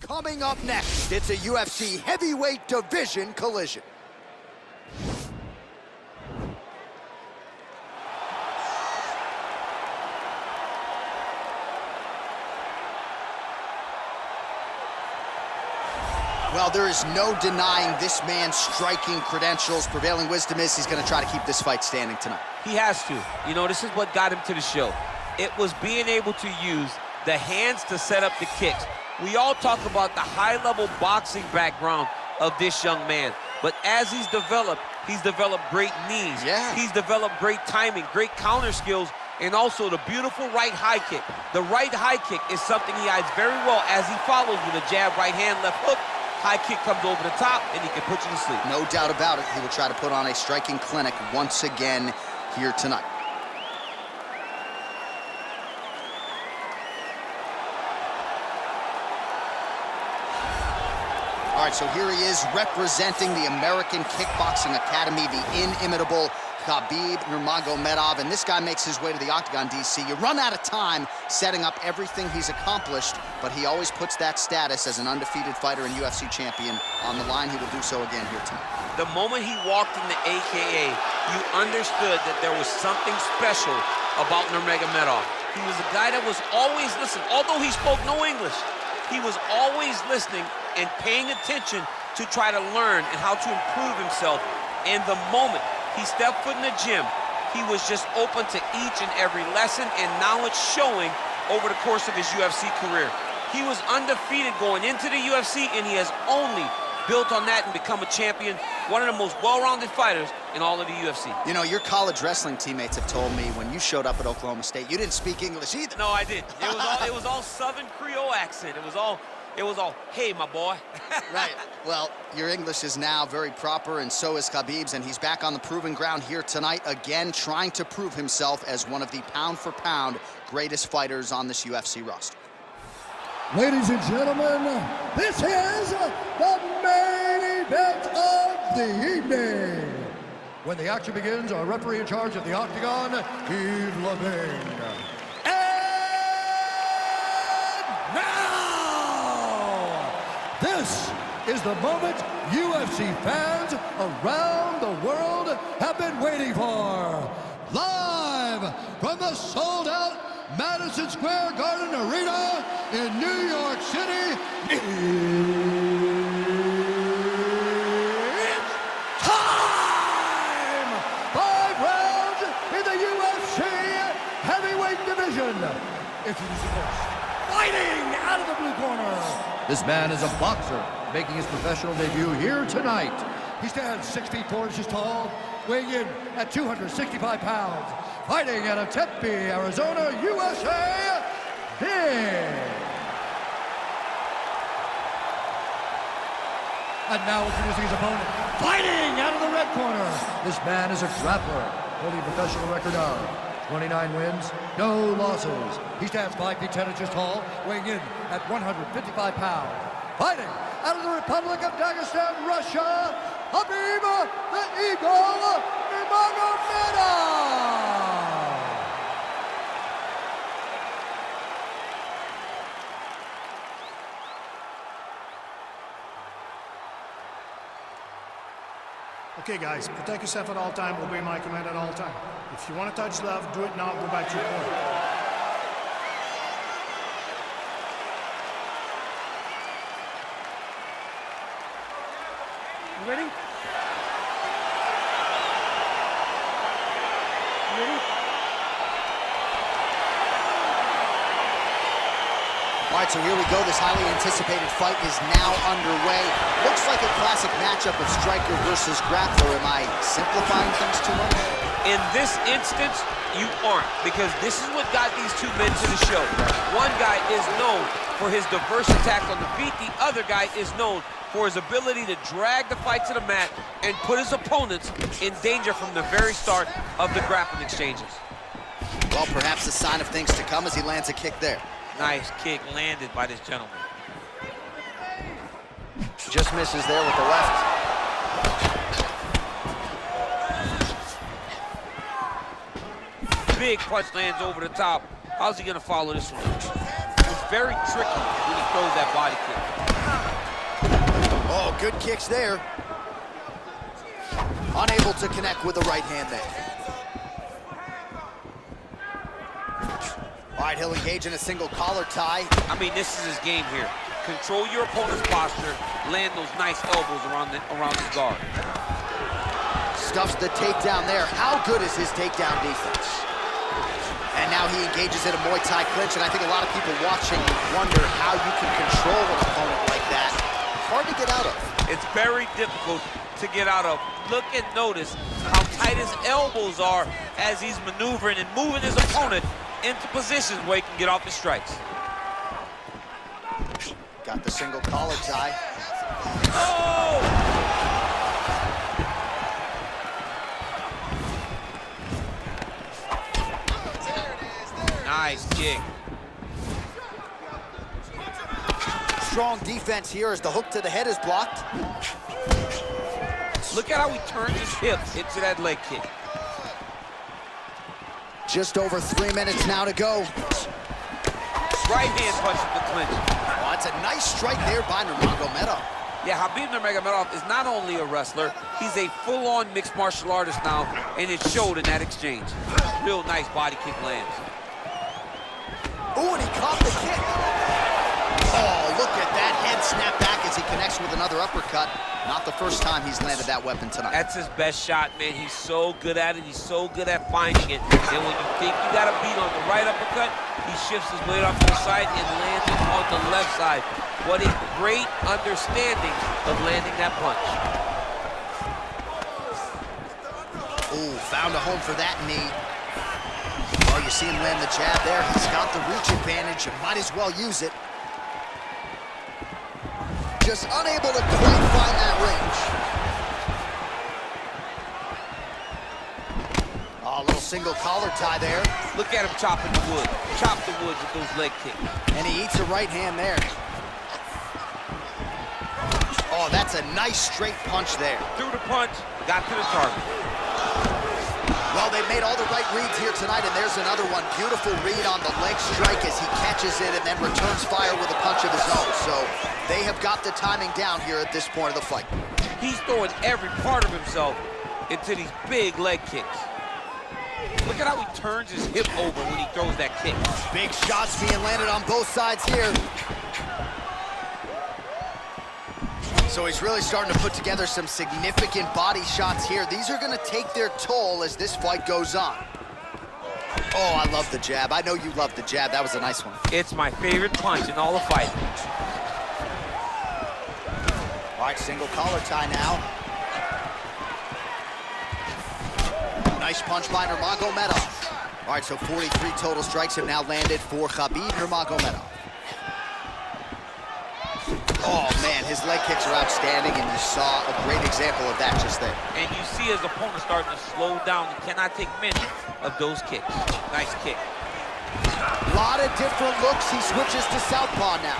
Coming up next, it's a UFC heavyweight division collision. Well, there is no denying this man's striking credentials. Prevailing wisdom is he's going to try to keep this fight standing tonight. He has to. You know, this is what got him to the show. It was being able to use the hands to set up the kicks. We all talk about the high-level boxing background of this young man, but as he's developed great knees. Yeah. He's developed great timing, great counter skills, and also the beautiful right high kick. The right high kick is something he hides very well as he follows with a jab, right hand, left hook. High kick comes over the top, and he can put you to sleep. No doubt about it. He will try to put on a striking clinic once again here tonight. All right, so here he is representing the American Kickboxing Academy, the inimitable Khabib Nurmagomedov, and this guy makes his way to the octagon, DC. You run out of time setting up everything he's accomplished, but he always puts that status as an undefeated fighter and UFC champion on the line. He will do so again here tonight. The moment he walked in the AKA, you understood that there was something special about Nurmagomedov. He was a guy that was always listening. Although he spoke no English, he was always listening and paying attention to try to learn and how to improve himself. And the moment he stepped foot in the gym, he was just open to each and every lesson and knowledge showing over the course of his UFC career. He was undefeated going into the UFC, and he has only built on that and become a champion, one of the most well-rounded fighters in all of the UFC. You know, your college wrestling teammates have told me when you showed up at Oklahoma State, you didn't speak English either. No, I didn't. It was all Southern Creole accent. It was all, hey, my boy. Right. Well, your English is now very proper, and so is Khabib's, and he's back on the proving ground here tonight, again, trying to prove himself as one of the pound-for-pound greatest fighters on this UFC roster. Ladies and gentlemen, this is the main event of the evening. When the action begins, our referee in charge of the octagon, Yves Levine. And now, this is the moment UFC fans around the world have been waiting for. Live from the sold-out Madison Square Garden Arena in New York City, it's time! 5 rounds in the UFC heavyweight division. Introducing first, fighting out of the blue corner. This man is a boxer, making his professional debut here tonight. He stands 6 feet 4 inches tall, weighing in at 265 pounds. Fighting out of Tempe, Arizona, USA, Big. And now introducing his opponent, fighting out of the red corner. This man is a grappler, holding a professional record of 29 wins, no losses. He stands 5 feet 10 inches tall, weighing in at 155 pounds. Fighting out of the Republic of Dagestan, Russia, Khabib the Eagle Nurmagomedov. Okay, guys, protect yourself at all time, obey my command at all time. If you want to touch love, do it now, go back to your corner. You ready? You ready? All right, so here we go. This highly anticipated fight is now underway. Looks like a classic matchup of striker versus grappler. Am I simplifying things too much? In this instance, you aren't, because this is what got these two men to the show. One guy is known for his diverse attacks on the feet. The other guy is known for his ability to drag the fight to the mat and put his opponents in danger from the very start of the grappling exchanges. Well, perhaps a sign of things to come as he lands a kick there. Nice kick landed by this gentleman. Just misses there with the left. Big punch lands over the top. How's he gonna follow this one? It's very tricky when he throws that body kick. Oh, good kicks there. Unable to connect with the right hand there. All right, he'll engage in a single collar tie. I mean, this is his game here. Control your opponent's posture, land those nice elbows around his guard. Stuffs the takedown there. How good is his takedown defense? And now he engages in a Muay Thai clinch, and I think a lot of people watching wonder how you can control an opponent like that. Hard to get out of. It's very difficult to get out of. Look and notice how tight his elbows are as he's maneuvering and moving his opponent into positions where he can get off his strikes. Got the single collar tie. Oh! Nice kick. Strong defense here as the hook to the head is blocked. Look at how he turns his hip into that leg kick. Just over 3 minutes now to go. Right hand punch in the clinch. Oh, that's a nice strike there by Nurmagomedov. Yeah, Khabib Nurmagomedov is not only a wrestler, he's a full-on mixed martial artist now, and it showed in that exchange. Real nice body kick lands. Oh, and he caught the kick. Oh, look at that head snap back as he connects with another uppercut. Not the first time he's landed that weapon tonight. That's his best shot, man. He's so good at it. He's so good at finding it. And when you think you got a beat on the right uppercut, he shifts his weight off to the side and lands it on the left side. What a great understanding of landing that punch. Oh, found a home for that knee. Oh, you see him land the jab there. He's got the reach advantage. You might as well use it. Just unable to quite find that range. Oh, a little single collar tie there. Look at him chopping the wood. Chop the wood with those leg kicks. And he eats a right hand there. Oh, that's a nice straight punch there. Threw the punch, got to the target. Well, they've made all the right reads here tonight, and there's another one. Beautiful read on the leg strike as he catches it and then returns fire with a punch of his own. So they have got the timing down here at this point of the fight. He's throwing every part of himself into these big leg kicks. Look at how he turns his hip over when he throws that kick. Big shots being landed on both sides here. So he's really starting to put together some significant body shots here. These are going to take their toll as this fight goes on. Oh, I love the jab. I know you love the jab. That was a nice one. It's my favorite punch in all of fighting. All right, single collar tie now. Nice punch by Nurmagomedov. All right, so 43 total strikes have now landed for Khabib Nurmagomedov. Oh, man, his leg kicks are outstanding, and you saw a great example of that just there. And you see his opponent starting to slow down. He cannot take many of those kicks. Nice kick. A lot of different looks. He switches to southpaw now.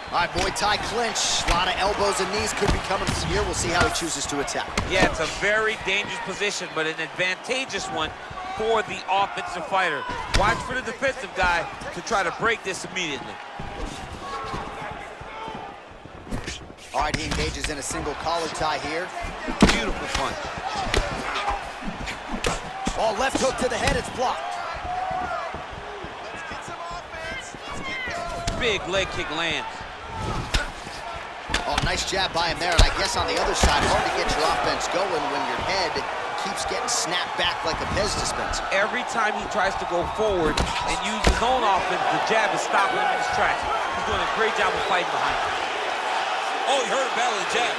All right, Muay Thai clinch. A lot of elbows and knees could be coming from here. We'll see how he chooses to attack. Yeah, it's a very dangerous position, but an advantageous one for the offensive fighter. Watch for the defensive guy to try to break this immediately. All right, he engages in a single collar tie here. Beautiful punch. Oh, left hook to the head, it's blocked. Big leg kick lands. Oh, nice jab by him there, and I guess on the other side, hard to get your offense going when your head keeps getting snapped back like a Pez dispenser. Every time he tries to go forward and use his own offense, the jab is stopping him in his tracks. He's doing a great job of fighting behind him. Oh, he heard a battle of the jab.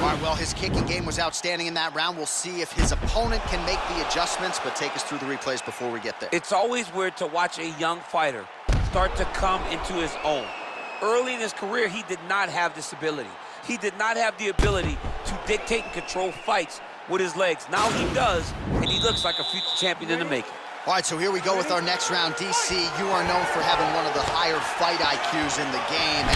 All right, well, his kicking game was outstanding in that round. We'll see if his opponent can make the adjustments, but take us through the replays before we get there. It's always weird to watch a young fighter start to come into his own. Early in his career, he did not have this ability. He did not have the ability to dictate and control fights with his legs. Now he does, and he looks like a future champion in the making. All right, so here we go with our next round. DC, you are known for having one of the higher fight IQs in the game, and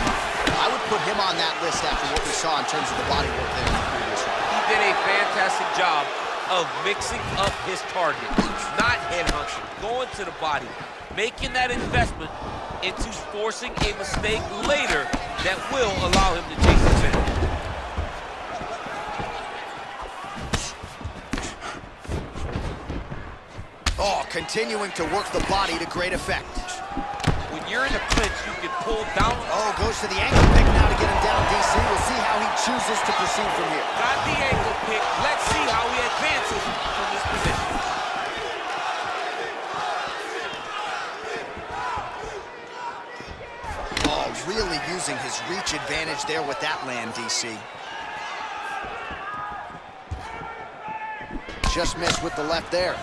I would put him on that list after what we saw in terms of the body work there in the previous round. He did a fantastic job of mixing up his target, not headhunting, going to the body, making that investment into forcing a mistake later that will allow him to chase the finish. Oh, continuing to work the body to great effect. When you're in a clinch, you can pull down. Oh, goes to the ankle pick now to get him down, DC. We'll see how he chooses to proceed from here. Got the ankle pick. Let's see how he advances from this position. Oh, really using his reach advantage there with that land, DC. Just missed with the left there.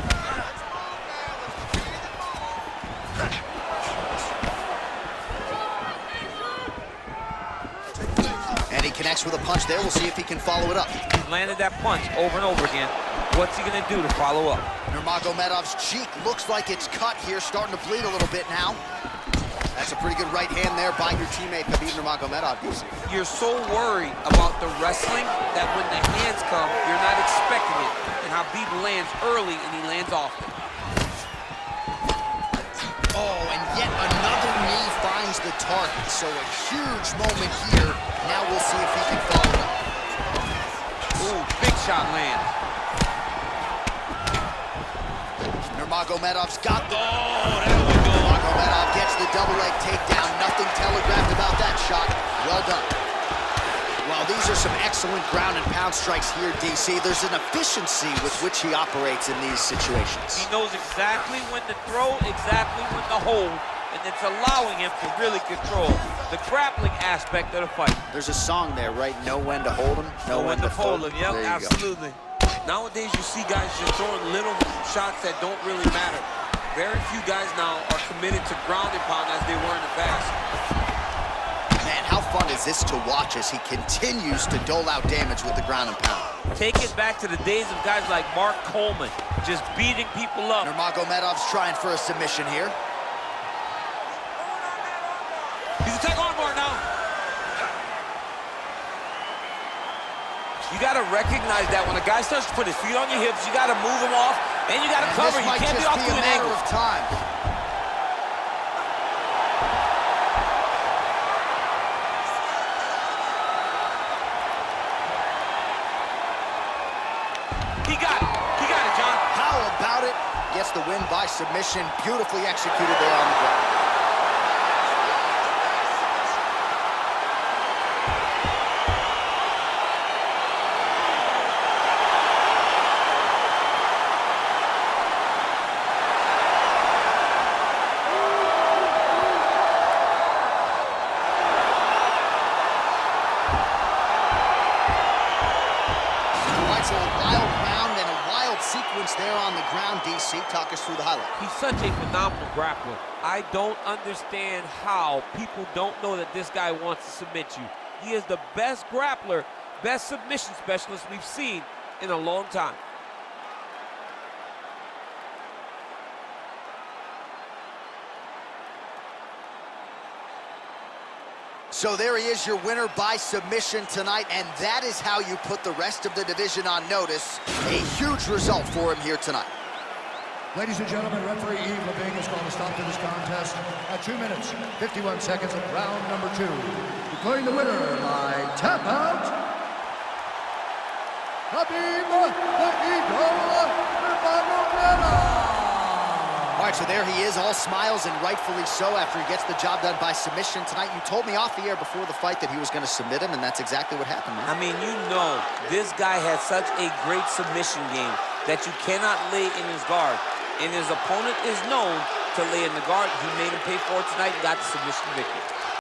And he connects with a punch there. We'll see if he can follow it up. He's landed that punch over and over again. What's he gonna do to follow up? Nurmagomedov's cheek looks like it's cut here, starting to bleed a little bit now. That's a pretty good right hand there by your teammate, Khabib Nurmagomedov. You're so worried about the wrestling that when the hands come, you're not expecting it. And Khabib lands early and he lands often. Oh, and yet another knee finds the target. So a huge moment here. Now we'll see if he can follow it up. Ooh, big shot lands. Nurmagomedov's got the... Oh, there we go. Nurmagomedov gets the double leg takedown. Nothing telegraphed about that shot. Well done. Well, these are some excellent ground and pound strikes here, DC. There's an efficiency with which he operates in these situations. He knows exactly when to throw, exactly when to hold, and it's allowing him to really control the grappling aspect of the fight. There's a song there, right? Know when to hold him, know when to fold him. Yep, There you absolutely. Nowadays, you see guys just throwing little shots that don't really matter. Very few guys now are committed to ground and pound as they were in the past. Man, how fun is this to watch as he continues to dole out damage with the ground and pound? Take it back to the days of guys like Mark Coleman, just beating people up. Nurmagomedov's trying for a submission here. He's a tech armbar now. You got to recognize that when a guy starts to put his feet on your hips, you got to move him off, and you got to cover. You can't be off to an angle. Of time. He got it, John. How about it? Gets the win by submission. Beautifully executed there on the ground. There on the ground, DC. Talk us through the highlight. He's such a phenomenal grappler. I don't understand how people don't know that this guy wants to submit you. He is the best grappler, best submission specialist we've seen in a long time. So there he is, your winner by submission tonight, and that is how you put the rest of the division on notice. A huge result for him here tonight. Ladies and gentlemen, referee Yves Leving has called a stop to this contest at 2 minutes, 51 seconds of round number 2. Declaring the winner by tap out, Khabib the Eagle Nurmagomedov. All right, so there he is, all smiles, and rightfully so after he gets the job done by submission tonight. You told me off the air before the fight that he was going to submit him, and that's exactly what happened, man. I mean, you know, this guy has such a great submission game that you cannot lay in his guard. And his opponent is known to lay in the guard. He made him pay for it tonight and got the submission victory.